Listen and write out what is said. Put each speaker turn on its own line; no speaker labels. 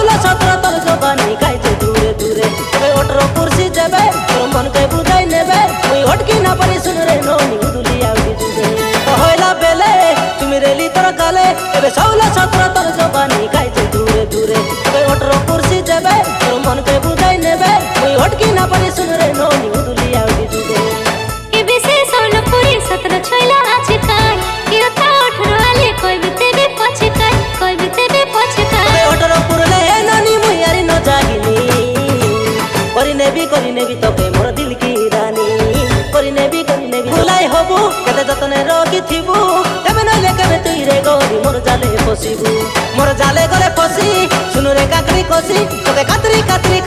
16 17 তোর জবানি খাইছে দূরে দূরে তবে ওঠর কুর্সি যাবে তোর মনকে বুঝাই নেবে মুই হটকি না পারি শুন রে ননি উদুলি আউটি দুবে হইলা বেলে তুমি রেলি তোর গালে এবে 16 17 তোর জবানি খাইছে দূরে দূরে তবে ওঠর কুর্সি যাবে তোর মনকে বুঝাই নেবে মুই হটকি না পারি শুন রে ননি উদুলি আউটি দুবে
এবে সে 16 পুরি 17 ছইলা আছে কাই কেউ তা 18 আলে কই বিতে বি পছে কাই কই বিতে বি পছে কাই
তবে ওঠর পুরলে ননি মুই আরি ন জাগিনি করি নেবি তোকে মোর দিল কি রানী করি নেবি ভুলাই হবু কেতে যতনে রকি থিবু তেবে নইলে কেবে তুই রে গরি মোর জালে ফসিবু মোর জালে গলে ফসি শুনু রে কাকরি কষি তোকে কাতরি কাতরি